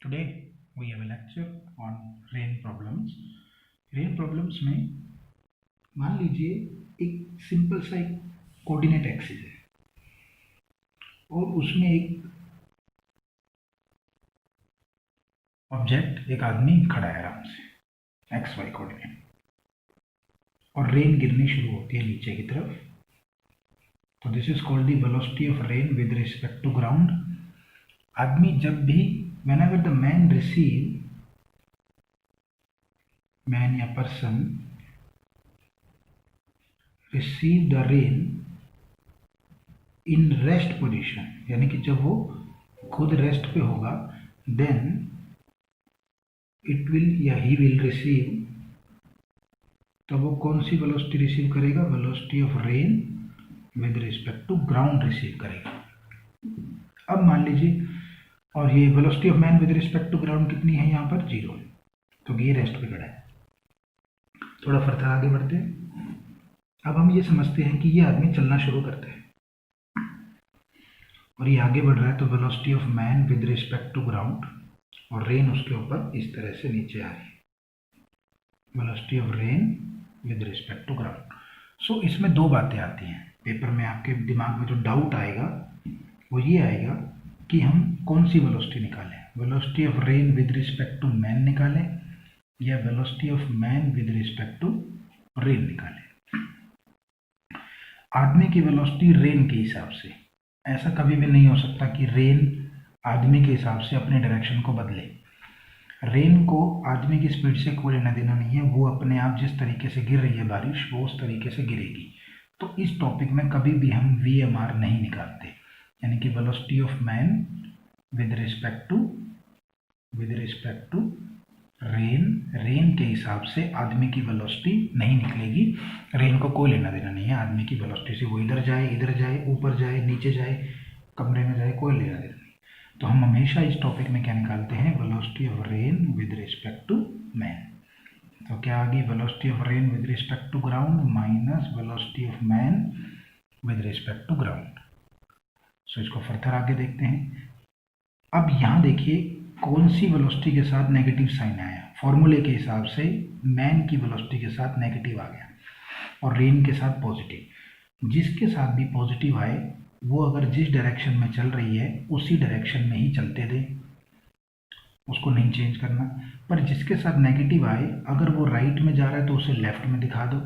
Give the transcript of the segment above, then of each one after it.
Today we have a lecture on rain problems. Rain problems में मान लीजिए एक सिंपल सा एक कोऑर्डिनेट एक्सिस है और उसमें एक ऑब्जेक्ट, एक आदमी खड़ा है आराम से एक्स वाई कोऑर्डिनेट, और रेन गिरनी शुरू होती है नीचे की तरफ। तो this is called the velocity of rain with respect to ground. आदमी जब भी whenever the man या person receive the rain in rest position, यानी कि जब वो खुद रेस्ट पे होगा, then it will या he will receive, तो वो कौन सी वेलोसिटी रिसीव करेगा? Velocity of rain with respect to ground receive करेगा। अब मान लीजिए, और ये velocity of man with respect to ground कितनी है? यहाँ पर 0 है, तो ये रेस्ट पे खड़ा है। थोड़ा फर्दर आगे बढ़ते हैं। अब हम ये समझते हैं कि ये आदमी चलना शुरू करता है और ये आगे बढ़ रहा है, तो velocity of man with respect to ground, और रेन उसके ऊपर इस तरह से नीचे आ रही है। Velocity of rain with respect to ground. So इसमें दो बातें आती हैं पेपर में। आपके दिमाग में जो डाउट आएगा वो ये आएगा कि हम कौन सी वेलोसिटी निकालें, velocity of rain with respect to man निकालें या velocity of man with respect to rain निकालें। आदमी की वेलोसिटी रेन के हिसाब से, ऐसा कभी भी नहीं हो सकता कि रेन आदमी के हिसाब से अपने डायरेक्शन को बदले। रेन को आदमी की स्पीड से कोई लेना देना नहीं है, वो अपने आप जिस तरीके से गिर रही है बारिश, वो उस तरीके से गिरेगी। तो इस टॉपिक में कभी भी हम VMR नहीं निकालते, यानी कि velocity of man with respect to rain के हिसाब से आदमी की वेलोसिटी नहीं निकलेगी। रेन को कोई लेना देना नहीं है आदमी की वेलोसिटी से, वो इधर जाए, ऊपर जाए, नीचे जाए, कमरे में जाए, कोई लेना देना नहीं। तो हम हमेशा इस टॉपिक में क्या निकालते हैं? Velocity of rain with respect to man. तो क्या आ गई? Velocity of rain with respect to ground minus velocity of man with respect to ground. So इसको फर्दर आगे देखते हैं। अब यहाँ देखिए कौन सी वेलोसिटी के साथ नेगेटिव साइन आया। फॉर्मूले के हिसाब से मैन की वेलोसिटी के साथ नेगेटिव आ गया और रेन के साथ पॉजिटिव। जिसके साथ भी पॉजिटिव आए वो अगर जिस डायरेक्शन में चल रही है उसी डायरेक्शन में ही चलते दे, उसको नहीं चेंज करना। पर जिसके साथ नेगेटिव आए, अगर वो राइट में जा रहा है तो उसे लेफ्ट में दिखा दो,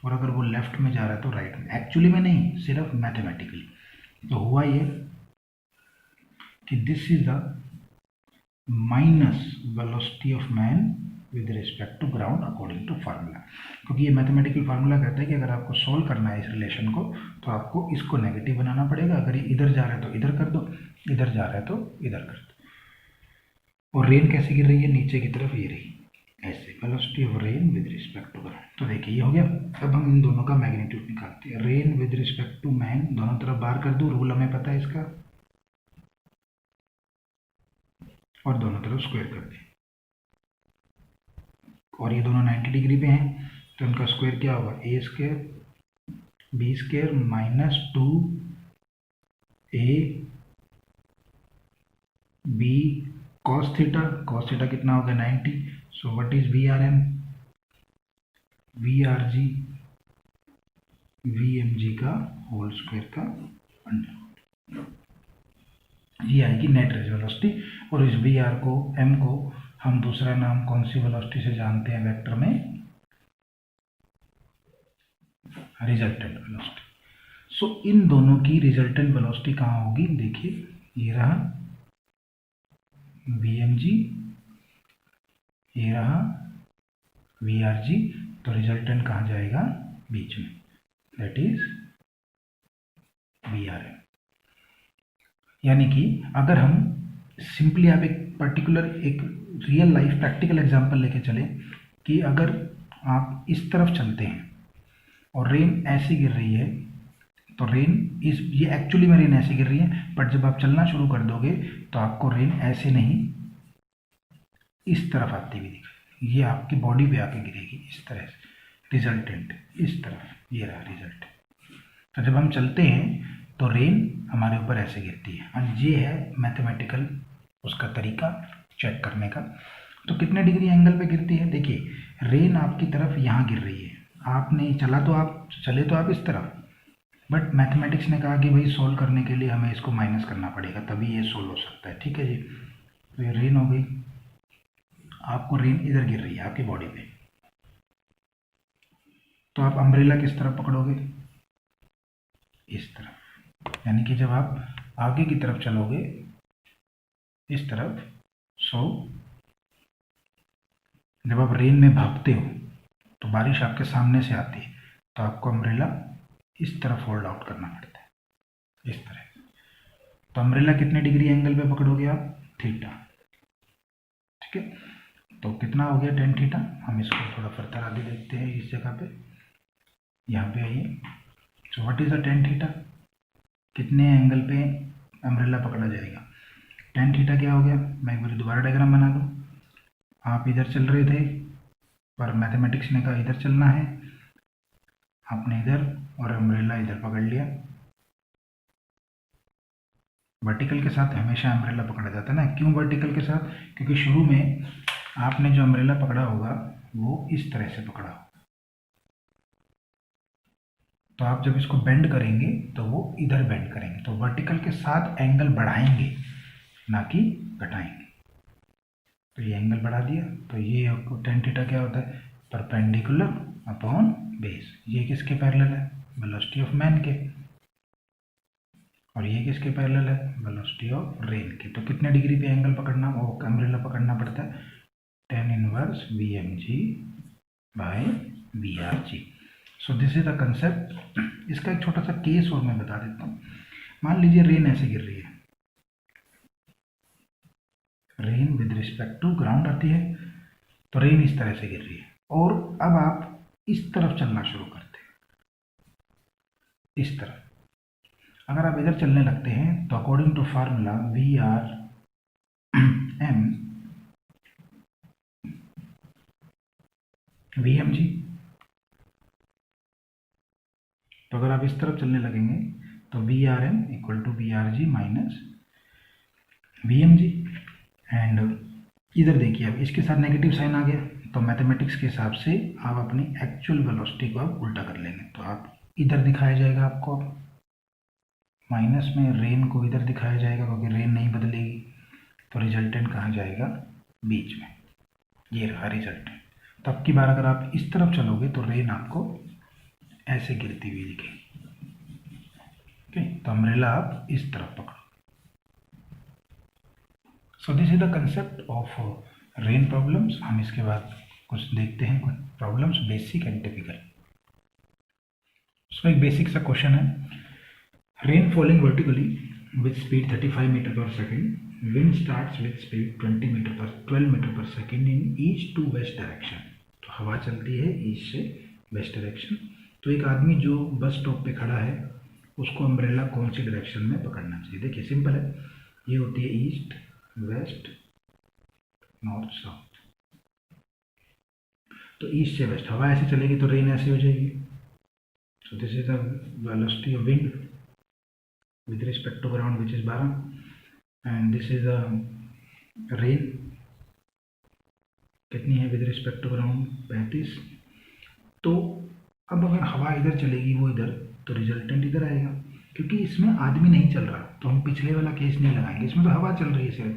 और अगर वो लेफ्ट में जा रहा है तो राइट में। एक्चुअली में नहीं, सिर्फ मैथमेटिकली। तो हुआ ये कि this is the minus velocity of man with respect to ground according to formula, क्योंकि ये मैथमेटिकल फार्मूला कहता है कि अगर आपको सॉल्व करना है इस रिलेशन को तो आपको इसको नेगेटिव बनाना पड़ेगा। अगर ये इधर जा रहा है तो इधर कर दो, इधर जा रहा है तो इधर कर दो। और रेन कैसे गिर रही है? नीचे की तरफ ये रही, ऐसे। Velocity of rain with respect to ground. तो देखिए ये हो गया। अब हम इन दोनों का मैग्नीट्यूड निकालते हैं। Rain with respect to man दोनों तरफ बाहर कर दूँ, रूल हमें पता है इसका, और दोनों तरफ स्क्वायर कर दें। और ये दोनों 90 डिग्री पे हैं, तो इनका स्क्वायर क्या होगा? a square b square minus 2a b cos theta कितना होगा? 90। सो what is VRM? VRG VMG का होल स्क्वायर का अंडर। ये आएगी नेट वेलोसिटी। और इस VR को, M को हम दूसरा नाम कौन सी वेलोसिटी से जानते हैं वेक्टर में? Resultant velocity. सो इन दोनों की रिजल्टेंट वेलोसिटी कहाँ होगी? देखिए ये रहा VMG, ये रहा VRG, तो रिजल्टेंट कहाँ जाएगा? बीच में, दैट इज VRM। यानी कि अगर हम सिंपली आप एक पर्टिकुलर एक रियल लाइफ प्रैक्टिकल एग्जांपल लेके चले कि अगर आप इस तरफ चलते हैं और रेन ऐसे गिर रही है, तो रेन ये एक्चुअली में रेन ऐसे गिर रही है, बट जब आप चलना शुरू कर दोगे तो आपको रेन ऐसे नहीं इस तरफ आती हुई दिखेगी। ये आपकी बॉडी पे आके गिरेगी इस तरह से, रिजल्टेंट इस तरफ, ये रहा रिजल्ट। तो जब हम चलते हैं तो रेन हमारे ऊपर ऐसे गिरती है, और ये है मैथमेटिकल उसका तरीका चेक करने का। तो कितने डिग्री एंगल पे गिरती है, देखिए रेन आपकी तरफ यहाँ गिर रही है, आपने चले तो आप इस तरफ, बट मैथमेटिक्स ने कहा कि भाई सोल्व करने के लिए हमें इसको माइनस करना पड़ेगा, तभी ये सोल्व हो सकता है। ठीक है जी, तो ये रेन हो गई, आपको रेन इधर गिर रही है आपकी बॉडी पे, तो आप अम्ब्रेला किस तरफ पकड़ोगे, इस तरफ, यानी कि जब आप आगे की तरफ चलोगे इस तरफ, सो जब आप रेन में भागते हो तो बारिश आपके सामने से आती है, तो आपको अम्ब्रेला इस तरफ होल्ड आउट करना पड़ता है, इस तरह। तो अम्ब्रेला कितने डिग्री एंगल पे पकड़ोगे आप, थीटा। ठीक है, तो कितना हो गया टेन थीटा। हम इसको थोड़ा फर्दर आगे देखते हैं, इस जगह पे यहाँ पे आइए। सो what is the tan theta, कितने एंगल पे अम्ब्रेला पकड़ा जाएगा। टेन थीटा क्या हो गया, मैं एक बार दोबारा डायग्राम बना दूँ। आप इधर चल रहे थे पर मैथमेटिक्स ने कहा इधर चलना है, आपने इधर और अम्ब्रेला इधर पकड़ लिया। वर्टिकल के साथ हमेशा अम्ब्रेला पकड़ा जाता है ना, क्यों वर्टिकल के साथ, क्योंकि शुरू में आपने जो अम्ब्रेला पकड़ा होगा वो इस तरह से पकड़ा होगा, तो आप जब इसको बेंड करेंगे तो वो इधर बेंड करेंगे, तो वर्टिकल के साथ एंगल बढ़ाएंगे ना कि घटाएंगे। तो ये एंगल बढ़ा दिया, तो ये टेन थीटा क्या होता है, परपेंडिकुलर अपॉन बेस। ये किसके पैरेलल है, वेलोसिटी ऑफ मैन के, और ये किसके पैरेलल है, वेलोसिटी ऑफ रेन के। तो कितने डिग्री पे एंगल पकड़ना, वो अम्ब्रेला पकड़ना पड़ता है, tan inverse VMG by VRG। So this is the concept. इसका एक छोटा सा केस और मैं बता देता हूँ। मान लीजिए रेन ऐसे गिर रही है, rain with respect to ground आती है, तो रेन इस तरह से गिर रही है, और अब आप इस तरफ चलना शुरू करते हैं, इस तरफ। अगर आप इधर चलने लगते हैं तो according to formula VRM VMG, तो अगर आप इस तरफ चलने लगेंगे तो VRM equal to VRG minus VMG। And इधर देखिए, अब इसके साथ नेगेटिव साइन आ गया, तो मैथमेटिक्स के हिसाब से आप अपनी एक्चुअल वेलोसिटी को आप उल्टा कर लेंगे, तो आप इधर दिखाया जाएगा आपको, माइनस में रेन को इधर दिखाया जाएगा क्योंकि रेन नहीं बदलेगी, तो रिजल्टेंट कहाँ जाएगा, बीच में, ये रहा रिजल्टेंट। तो अब की बार अगर आप इस तरफ चलोगे तो रेन आपको ऐसे गिरती हुई दिखेगी। ओके, तो अम्ब्रेला आप इस तरफ पकड़ो। So this is the concept of rain problems. हम इसके बाद कुछ देखते हैं, कुछ प्रॉब्लम्स बेसिक एंड टिपिकल। सो एक बेसिक सा क्वेश्चन है, rain falling vertically with speed 35 metre per second, wind starts with speed 12 metre per second in east to west direction. तो हवा चलती है ईस्ट से वेस्ट डायरेक्शन। तो एक आदमी जो बस स्टॉप पे खड़ा है उसको अम्ब्रेला कौन सी डायरेक्शन में पकड़ना चाहिए। देखिए सिंपल है, ये होती है ईस्ट वेस्ट नॉर्थ साउथ। तो ईस्ट से वेस्ट हवा ऐसे चलेगी तो रेन ऐसे हो जाएगी। सो this is the velocity of wind with respect to ground which is 12, and this is the rain कितनी है with respect to ground 35। तो अब अगर हवा इधर चलेगी वो इधर, तो रिजल्टेंट इधर आएगा, क्योंकि इसमें आदमी नहीं चल रहा, तो हम पिछले वाला केस नहीं लगाएंगे, इसमें तो हवा चल रही है सिर्फ।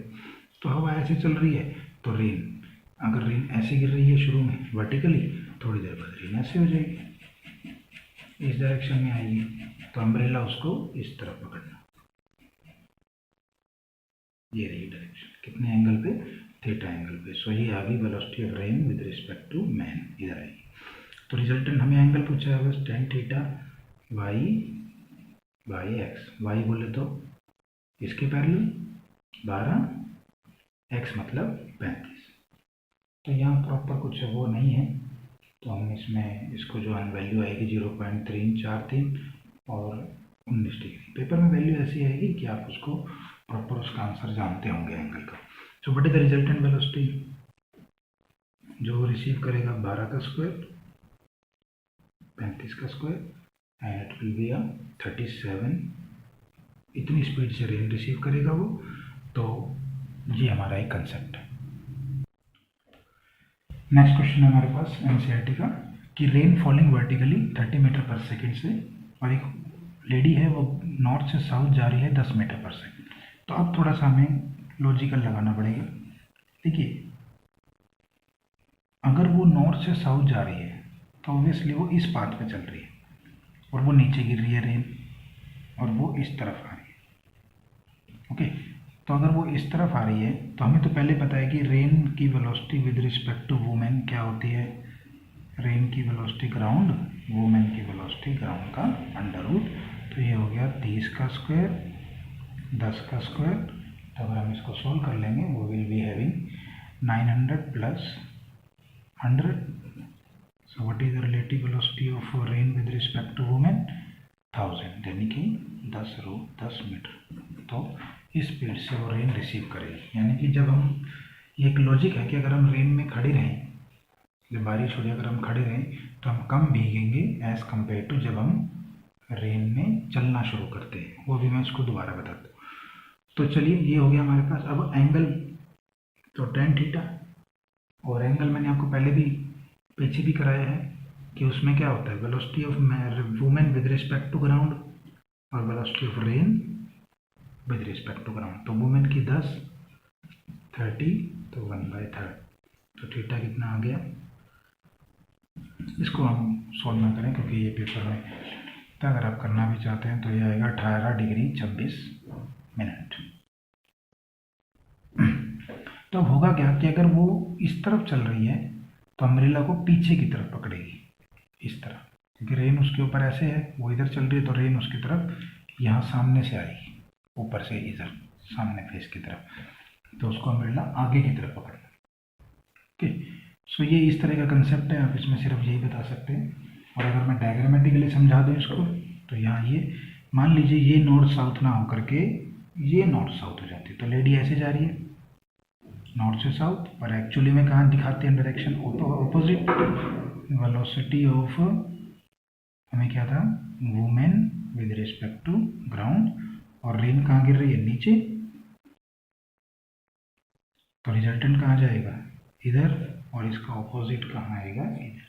तो हवा ऐसे चल रही है तो रेन, अगर रेन ऐसे गिर रही है शुरू में वर्टिकली, थोड़ी देर बाद रेन ऐसे हो जाएगी, इस डायरेक्शन में आएगी, तो अम्ब्रेला उसको इस तरफ पकड़ना, ये रही डायरेक्शन, कितने एंगल पे, थीटा एंगल पे। सो ये आ गई velocity of rain with respect to man, इधर आएगी। तो रिजल्टेंट हमें एंगल पूछा है बस, tan theta y by x, y बोले तो इसके पैरेलल 12, एक्स मतलब 35। तो यहाँ प्रॉपर कुछ वो नहीं है, तो हम इसमें इसको जो वैल्यू आएगी 0.343 और 19 डिग्री। पेपर में वैल्यू ऐसी आएगी कि आप उसको प्रॉपर उसका आंसर जानते होंगे एंगल का। सो what is the resultant velocity, जो रिसीव करेगा 12 का स्क्वायर 35 का square and it will be 37, इतनी स्पीड से रेन रिसीव करेगा वो, तो ये हमारा एक कंसेप्ट है। नेक्स्ट क्वेश्चन है हमारे पास एनसीईआरटी का कि rain falling vertically 30 metre per second से, और एक लेडी है वो नॉर्थ से साउथ जा रही है 10 मीटर पर सेकेंड। तो अब थोड़ा सा हमें लॉजिकल लगाना पड़ेगा। देखिए, अगर वो नॉर्थ से साउथ जा रही है तो ऑब्वियसली वो इस पाथ पे चल रही है और वो नीचे गिर रही है रेन, और वो इस तरफ आ रही है। ओके, तो अगर वो इस तरफ आ रही है तो हमें तो पहले पता है कि रेन की velocity with respect to women क्या होती है। रेन की वेलोसिटी ग्राउंड, वुमेन की वेलोसिटी ग्राउंड का अंडर रूट। तो ये हो गया 30 का स्क्वायर 10 का स्क्वायर। तो अगर हम इसको सोल्व कर लेंगे वो will be having 900 plus 100। So what is the relative velocity of rain with respect to women? 1000, यानी कि 10 मीटर। तो इस स्पीड से वो रेन रिसीव करेगी। यानी कि जब हम, ये एक लॉजिक है कि अगर हम रेन में खड़े रहें, जब बारिश हो रही है अगर हम खड़े रहें तो हम कम भीगेंगे एज़ कम्पेयर टू जब हम रेन में चलना शुरू करते हैं। वो भी मैं इसको दोबारा बताता हूँ। तो चलिए, ये हो गया हमारे पास। अब एंगल तो tan थीटा, और एंगल मैंने आपको पहले भी पीछे भी कराया है कि उसमें क्या होता है, velocity of women with respect to ground और velocity of rain with respect to ground. तो वुमेन की 10 30 तो 1/3। तो थीटा कितना आ गया, इसको हम सॉल्व ना करें क्योंकि ये पेपर में, तो अगर आप करना भी चाहते हैं तो ये आएगा 18 डिग्री 26 मिनट। तो अब होगा क्या कि अगर वो इस तरफ चल रही है तो अम्ब्रेला को पीछे की तरफ पकड़ेगी, इस तरफ, क्योंकि रेन उसके ऊपर ऐसे है, वो इधर चल रही है तो रेन उसकी तरफ यहाँ सामने से आएगी, ऊपर से इधर सामने फेस की तरफ। तो उसको अम्ब्रेला आगे की तरफ पकड़ना। ओके, सो ये इस तरह का कंसेप्ट है। आप इसमें सिर्फ यही बता सकते हैं। और अगर मैं डायग्रामेटिकली समझा दूँ इसको, तो यहाँ ये मान लीजिए ये नॉर्थ साउथ ना होकर के ये नॉर्थ साउथ हो जाती है। तो लेडी ऐसे जा रही है नॉर्थ से साउथ, पर एक्चुअली में कहाँ दिखाते हैं डायरेक्शन ऑपोजिट। वेलोसिटी ऑफ, हमें क्या था, women with respect to ground, और रेन कहाँ गिर रही है, नीचे। तो रिजल्टेंट कहाँ जाएगा, इधर, और इसका ऑपोजिट कहाँ आएगा, इधर।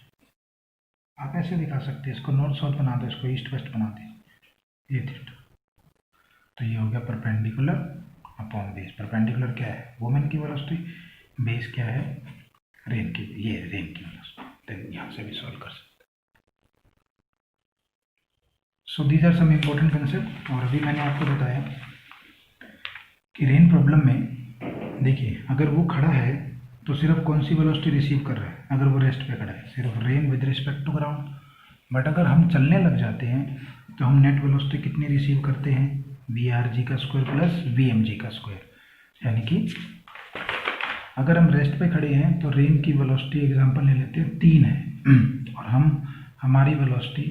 आप ऐसे दिखा सकते हैं इसको, नॉर्थ साउथ बना दो, इसको ईस्ट वेस्ट बना दें, ये थीटा। तो ये हो गया परपेंडिकुलर अपॉन बेस। परपेंडिकुलर क्या है, वुमेन की वेलोसिटी, बेस क्या है, रेन की, ये रेन की वेलोसिटी। देन यहाँ से भी सॉल्व कर सकते हैं। So these are some important concept. और अभी मैंने आपको बताया कि रेन प्रॉब्लम में देखिए, अगर वो खड़ा है तो सिर्फ कौन सी वेलोसिटी रिसीव कर रहा है, अगर वो रेस्ट पे खड़ा है सिर्फ rain with respect to ground. But अगर हम चलने लग जाते हैं तो हम नेट वेलोसिटी कितनी रिसीव करते हैं, VRG का स्क्वायर प्लस VMG का स्क्वायर। यानी कि अगर हम रेस्ट पे खड़े हैं तो रेन की वेलोसिटी एग्जांपल ले लेते हैं 3 है, और हमारी वेलोसिटी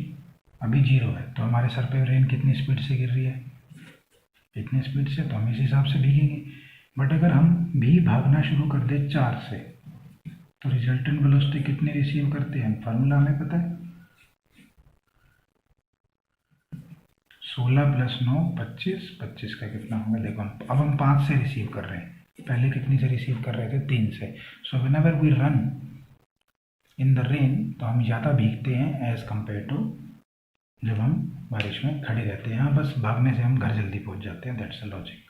अभी 0 है, तो हमारे सर पे रेन कितनी स्पीड से गिर रही है, इतनी स्पीड से, तो हम इस हिसाब से भीगेंगे। बट अगर हम भी भागना शुरू कर दें 4 से, तो रिजल्टेंट वेलोसिटी कितनी रिसीव करते हैं, फार्मूला हमें पता है, 16 + 9 25, 25 का कितना होगा, देखो अब हम 5 से रिसीव कर रहे हैं, पहले कितनी से रिसीव कर रहे थे, 3 से। So whenever we run in the rain, तो हम ज़्यादा भीगते हैं एज़ कम्पेयर टू जब हम बारिश में खड़े रहते हैं। यहाँ बस भागने से हम घर जल्दी पहुँच जाते हैं, दैट्स द लॉजिक।